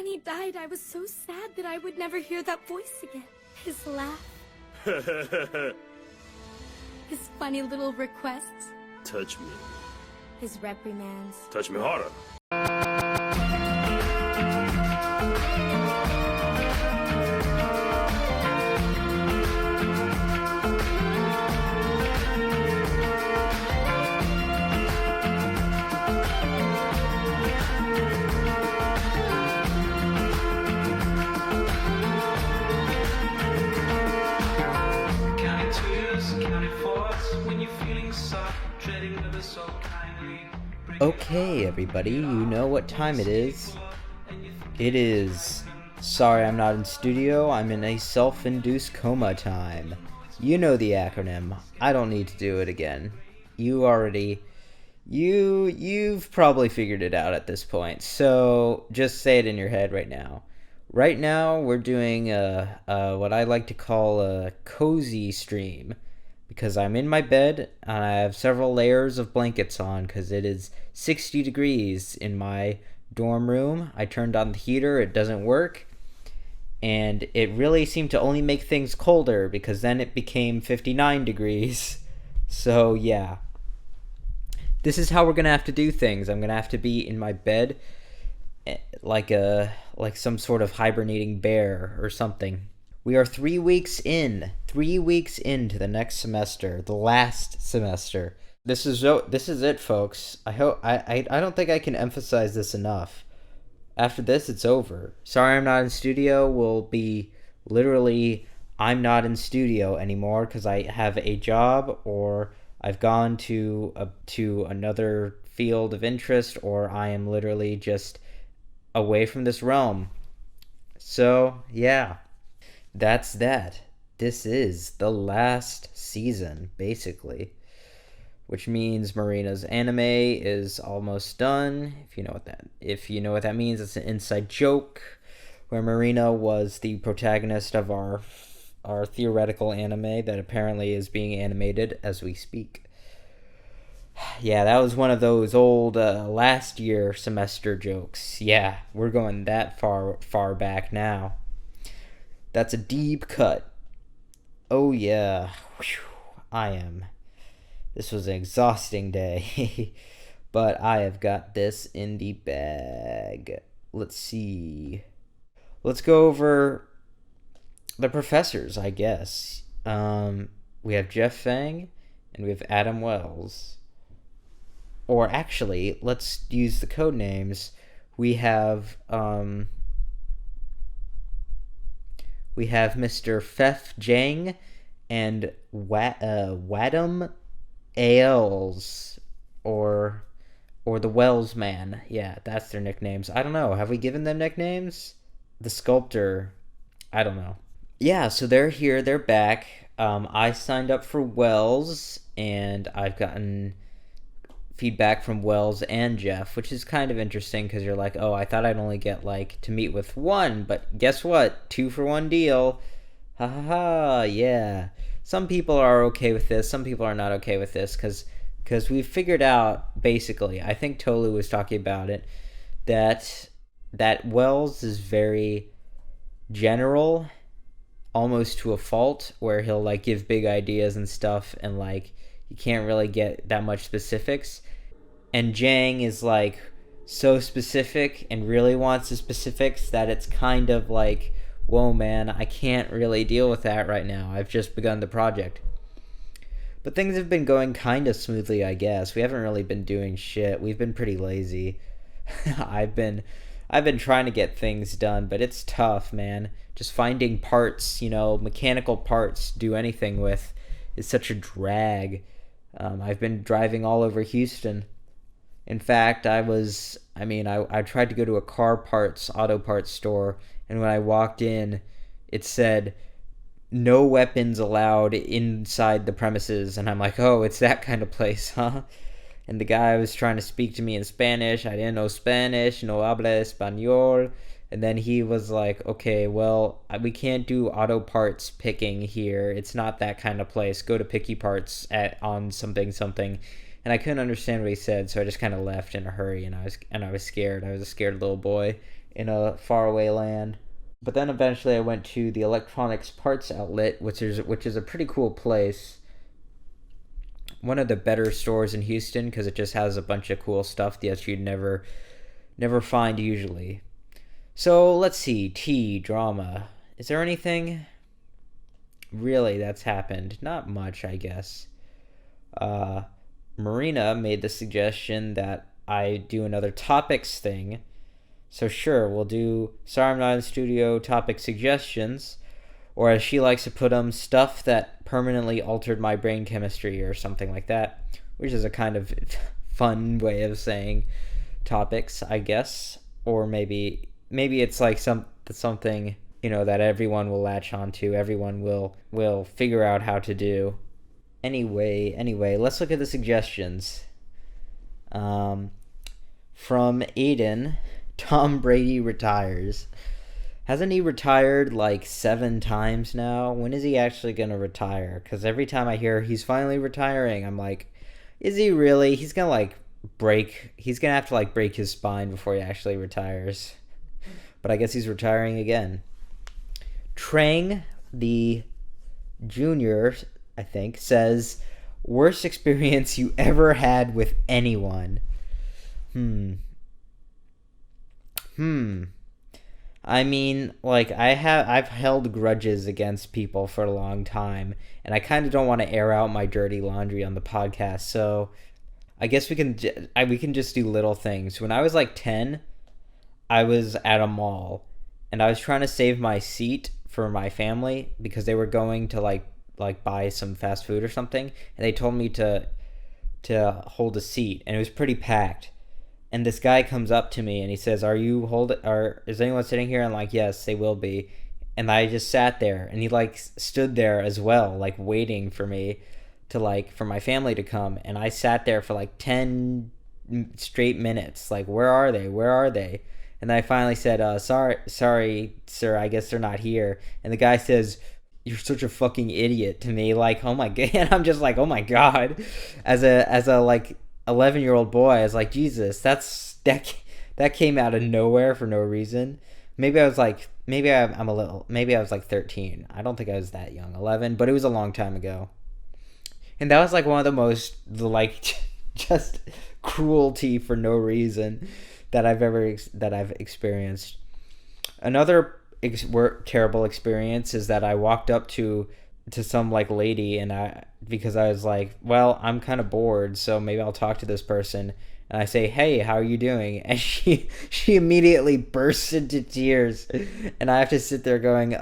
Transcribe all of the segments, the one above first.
he died, I was so sad that I would never hear that voice again. His laugh. His funny little requests. Touch me. His reprimands. Touch me harder. Okay, everybody, you know what time it is. It is Sorry I'm Not in Studio, I'm in a self-induced coma time. You know the acronym. I don't need to do it again. You've probably figured it out at this point, so just say it in your head right now. Right now, we're doing what I like to call a cozy stream, because I'm in my bed and I have several layers of blankets on because it is 60 degrees in my dorm room. I turned on the heater, it doesn't work, and it really seemed to only make things colder because then it became 59 degrees. So yeah, this is how we're gonna have to do things. I'm gonna have to be in my bed like some sort of hibernating bear or something. We are 3 weeks into the next semester, the last semester. This is it, folks. I don't think I can emphasize this enough. After this, it's over. Sorry I'm Not in Studio will be literally I'm not in studio anymore because I have a job, or I've gone to another field of interest, or I am literally just away from this realm. So yeah, that's that. This is the last season, basically, which means Marina's anime is almost done. If you know what that means, it's an inside joke where Marina was the protagonist of our theoretical anime that apparently is being animated as we speak. Yeah, that was one of those old last year semester jokes. Yeah, we're going that far back now. That's a deep cut. Oh yeah. Whew. This was an exhausting day. But I have got this in the bag. Let's see. Let's go over the professors, I guess. We have Jeff Fang and we have Adam Wells. Or actually, let's use the code names. We have Mr. Fef Jang and Wadham Ailes, or the Wells Man. Yeah, that's their nicknames. I don't know. Have we given them nicknames? The sculptor. I don't know. Yeah, so they're here. They're back. I signed up for Wells, and I've gotten feedback from Wells and Jeff, which is kind of interesting because you're like, oh, I thought I'd only get to meet with one, but guess what? 2-for-1 deal. Ha ha ha, yeah. Some people are okay with this, some people are not okay with this because we've figured out, basically, I think Tolu was talking about it, that Wells is very general, almost to a fault, where he'll give big ideas and stuff, and you can't really get that much specifics. And Jang is so specific and really wants the specifics that it's kind of whoa man, I can't really deal with that right now. I've just begun the project. But things have been going kind of smoothly, I guess. We haven't really been doing shit. We've been pretty lazy. I've been trying to get things done, but it's tough, man. Just finding parts, mechanical parts to do anything with is such a drag. I've been driving all over Houston. In fact, I tried to go to a auto parts store, and when I walked in, it said, no weapons allowed inside the premises, and I'm like, oh, it's that kind of place, huh? And the guy was trying to speak to me in Spanish. I didn't know Spanish, no habla español. And then he was like, okay, well, we can't do auto parts picking here. It's not that kind of place. Go to Picky Parts on something. And I couldn't understand what he said, so I just kind of left in a hurry, and I was scared. I was a scared little boy in a faraway land. But then eventually I went to the electronics parts outlet, which is a pretty cool place. One of the better stores in Houston because it just has a bunch of cool stuff that you'd never find usually. So let's see, tea, drama. Is there anything really that's happened? Not much, I guess. Marina made the suggestion that I do another topics thing. So sure, we'll do Sorry I'm Not in Studio topic suggestions, or as she likes to put them, stuff that permanently altered my brain chemistry or something like that, which is a kind of fun way of saying topics, I guess. Or maybe it's like something, that everyone will latch onto, everyone will figure out how to do. Anyway, let's look at the suggestions. From Aiden, Tom Brady retires. Hasn't he retired like 7 times now? When is he actually going to retire? Because every time I hear he's finally retiring, I'm like, is he really? He's going to have to break his spine before he actually retires. But I guess he's retiring again. Trang, the junior, I think, says, worst experience you ever had with anyone. I mean, I've held grudges against people for a long time, and I kind of don't want to air out my dirty laundry on the podcast, so I guess we can just do little things. When I was 10, I was at a mall, and I was trying to save my seat for my family because they were going to buy some fast food or something, and they told me to hold a seat, and it was pretty packed. And this guy comes up to me and he says, is anyone sitting here? I'm like, yes, they will be. And I just sat there, and he stood there as well, waiting for me for my family to come. And I sat there for 10 straight minutes. Where are they? And I finally said, sorry, sir, I guess they're not here. And the guy says, you're such a fucking idiot to me. Oh my God. And I'm just oh my God. As a 11-year-old boy, I was like, Jesus, that came out of nowhere for no reason. Maybe I was maybe I was 13. I don't think I was that young, 11, but it was a long time ago. And that was one of the most just cruelty for no reason that I've experienced. Another terrible experience is that I walked up to some lady, and because I was well, I'm kind of bored, so maybe I'll talk to this person. And I say, hey, how are you doing? And she immediately bursts into tears, and I have to sit there going,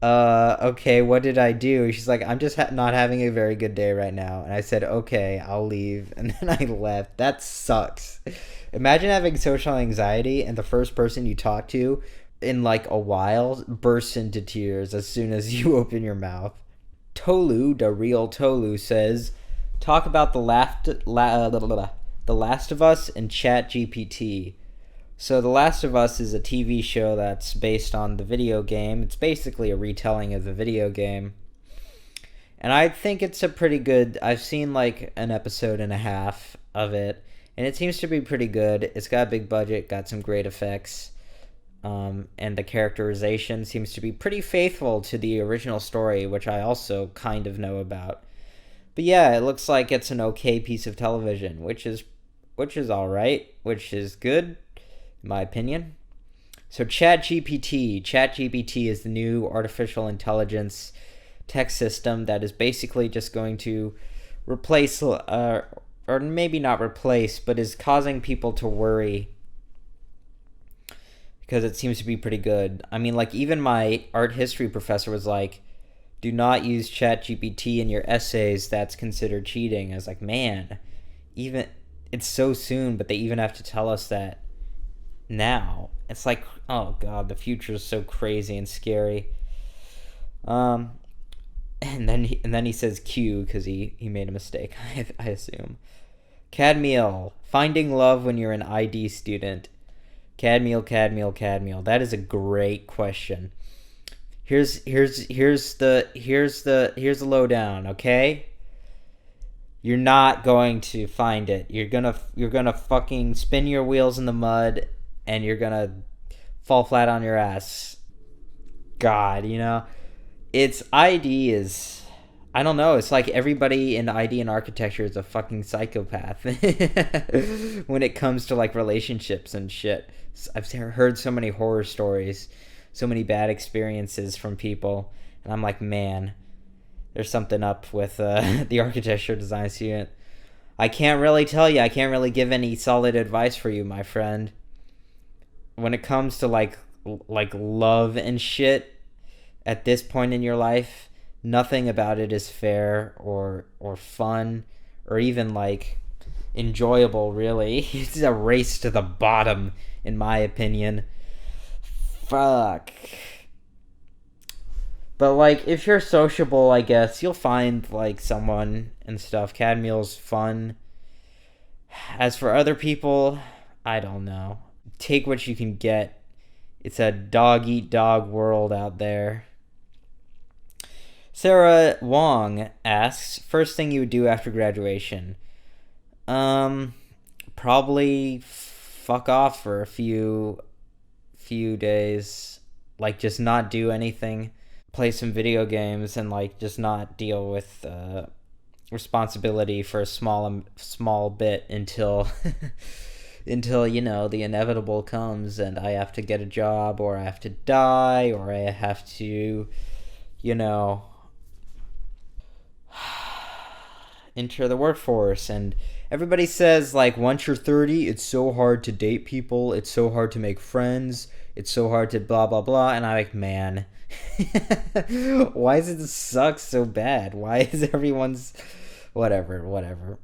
okay, what did I do? She's like, I'm just not having a very good day right now. And I said, okay, I'll leave. And then I left. That sucks. Imagine having social anxiety and the first person you talk to in a while bursts into tears as soon as you open your mouth. Tolu, the real Tolu, says, talk about The Last of Us and ChatGPT. So The Last of Us is a TV show that's based on the video game. It's basically a retelling of the video game. And I think it's a pretty good... I've seen an episode and a half of it, and it seems to be pretty good. It's got a big budget, got some great effects. And the characterization seems to be pretty faithful to the original story, which I also kind of know about. But yeah, it looks like it's an okay piece of television, which is alright, which is good, in my opinion. So ChatGPT is the new artificial intelligence tech system that is basically just going to replace, or maybe not replace, but is causing people to worry because it seems to be pretty good. I mean, even my art history professor was like, do not use ChatGPT in your essays, that's considered cheating. I was like, man, even it's so soon, but they even have to tell us that now. It's oh God, the future is so crazy and scary. And then he says Q because he made a mistake, I assume. Cadmiel, finding love when you're an ID student. Cadmiel. That is a great question. Here's the lowdown, okay? You're not going to find it. You're gonna fucking spin your wheels in the mud, and you're gonna fall flat on your ass. God, you know, it's ID is, I don't know, it's like everybody in ID and architecture is a fucking psychopath when it comes to like relationships and shit. I've heard so many horror stories, so many bad experiences from people, and I'm like, man, there's something up with the architecture design student. I can't really tell you, I can't really give any solid advice for you, my friend. When it comes to like love and shit at this point in your life, nothing about it is fair or fun or even like enjoyable, really. It's a race to the bottom, in my opinion. Fuck. But like, if you're sociable, I guess you'll find like someone and stuff. Cadmeal's fun. As for other people, I don't know. Take what you can get. It's a dog eat dog world out there. Sarah Wong asks, first thing you would do after graduation? Probably fuck off for a few days. Like, just not do anything. Play some video games and like just not deal with responsibility for a small bit until until, you know, the inevitable comes and I have to get a job or I have to die or I have to, you know, enter the workforce. And everybody says like once you're 30 it's so hard to date people, it's so hard to make friends, it's so hard to blah blah blah, and I'm like, man, why does it suck so bad? Why is everyone's whatever.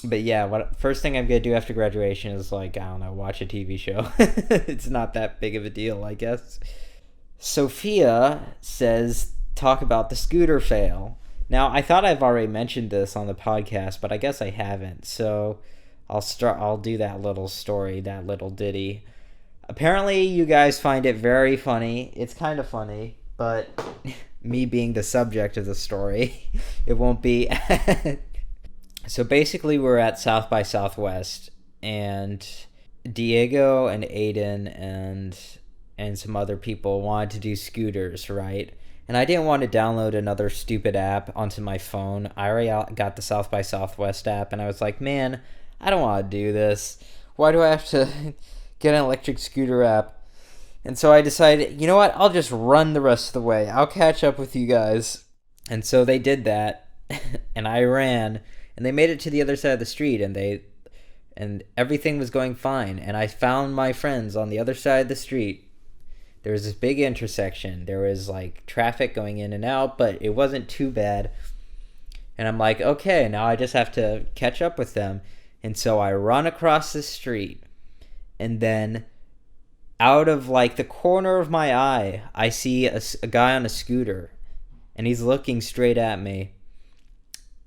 But yeah, first thing I'm gonna do after graduation is like, I don't know, watch a TV show. It's not that big of a deal, I guess. Sophia says, talk about the scooter fail. Now, I thought I've already mentioned this on the podcast, but I guess I haven't. So I'll do that little story, that little ditty. Apparently, you guys find it very funny. It's kind of funny, but me being the subject of the story, it won't be. So basically, we're at South by Southwest, and Diego and Aiden and some other people wanted to do scooters, right? And I didn't want to download another stupid app onto my phone. I already got the South by Southwest app, and I was like, man, I don't want to do this. Why do I have to get an electric scooter app? And so I decided, you know what? I'll just run the rest of the way. I'll catch up with you guys. And so they did that, and I ran, and they made it to the other side of the street, and everything was going fine. And I found my friends on the other side of the street. There was this big intersection. There was like traffic going in and out, but it wasn't too bad. And I'm like, okay, now I just have to catch up with them. And so I run across the street, and then out of like the corner of my eye, I see a guy on a scooter, and he's looking straight at me.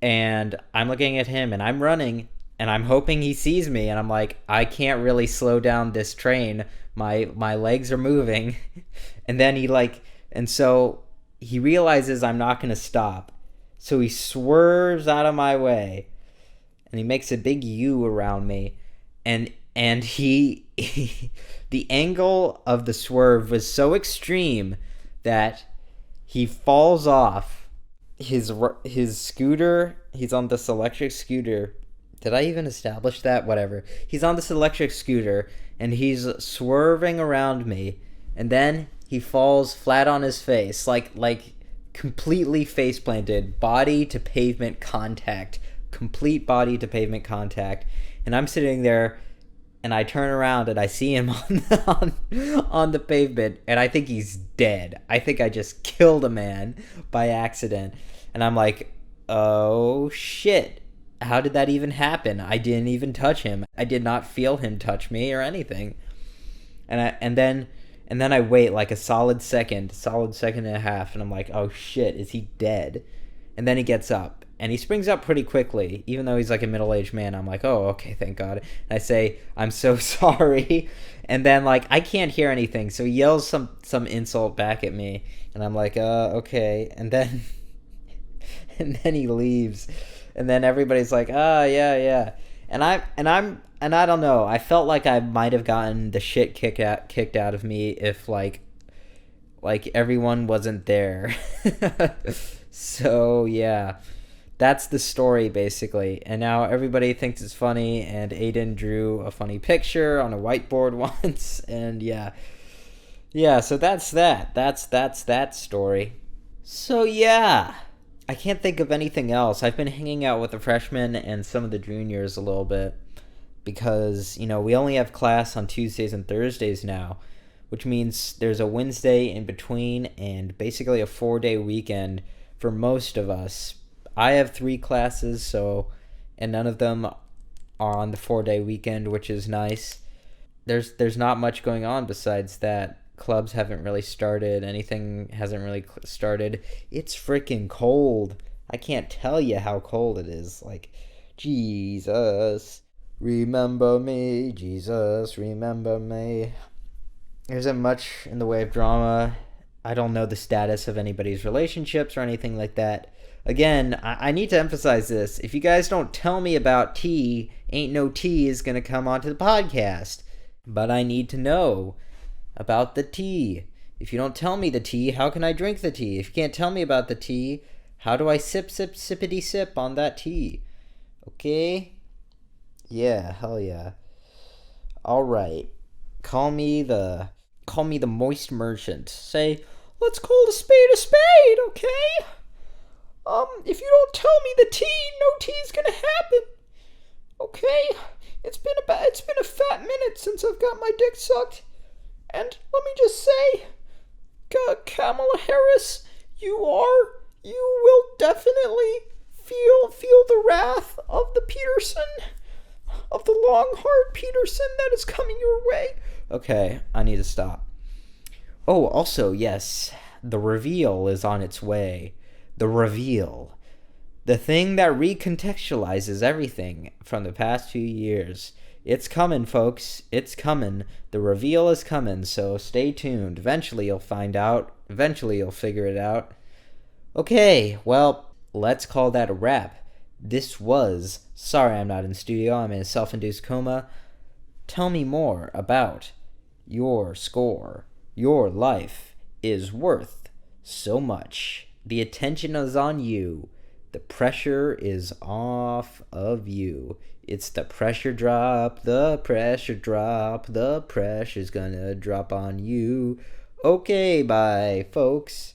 And I'm looking at him, and I'm running, and I'm hoping he sees me, and I'm like, I can't really slow down this train. My legs are moving. And then so he realizes I'm not going to stop. So he swerves out of my way, and he makes a big U around me. And he the angle of the swerve was so extreme that he falls off his scooter. He's on this electric scooter. Did I even establish that? Whatever. He's on this electric scooter, and he's swerving around me, and then he falls flat on his face, like completely face planted, body to pavement contact, complete body to pavement contact. And I'm sitting there, and I turn around, and I see him on the pavement, and I think he's dead. I think I just killed a man by accident. And I'm like, oh shit. How did that even happen? I didn't even touch him. I did not feel him touch me or anything. And then I wait like a solid second and a half, and I'm like, oh shit, is he dead? And then he gets up, and he springs up pretty quickly, even though he's like a middle-aged man. I'm like, oh, okay, thank God. And I say, I'm so sorry. And then like I can't hear anything, so he yells some insult back at me, and I'm like, okay. And then he leaves. And then everybody's like, yeah. And And I don't know. I felt like I might have gotten the shit kicked out of me if like everyone wasn't there. So yeah, that's the story basically. And now everybody thinks it's funny. And Aiden drew a funny picture on a whiteboard once. And yeah. So that's that. That's that story. So yeah. I can't think of anything else. I've been hanging out with the freshmen and some of the juniors a little bit because, we only have class on Tuesdays and Thursdays now, which means there's a Wednesday in between and basically a 4-day weekend for most of us. I have 3 classes, and none of them are on the 4-day weekend, which is nice. There's not much going on besides that. Clubs haven't really started. Anything hasn't really started. It's freaking cold. I can't tell you how cold it is. Like, Jesus, remember me. Jesus, remember me. There isn't much in the way of drama. I don't know the status of anybody's relationships or anything like that. Again, I need to emphasize this. If you guys don't tell me about tea, ain't no tea is going to come onto the podcast. But I need to know about the tea. If you don't tell me the tea, how can I drink the tea? If you can't tell me about the tea, how do I sippity sip on that tea? Okay? Yeah, hell yeah. Alright. Call me the moist merchant. Say, let's call a spade, okay? If you don't tell me the tea, no tea's gonna happen. Okay? It's been a fat minute since I've got my dick sucked. And let me just say, Kamala Harris, you will definitely feel the wrath of the Peterson, of the long hard Peterson that is coming your way. Okay, I need to stop. Oh, also, yes, the reveal is on its way. The reveal. The thing that recontextualizes everything from the past few years. It's coming, folks. It's coming. The reveal is coming, so stay tuned. Eventually you'll find out. Eventually you'll figure it out. Okay, well, let's call that a wrap. This was Sorry I'm Not in Studio. I'm in a self-induced coma. Tell me more about your score. Your life is worth so much. The attention is on you. The pressure is off of you. It's the pressure drop, the pressure's gonna drop on you. Okay, bye, folks.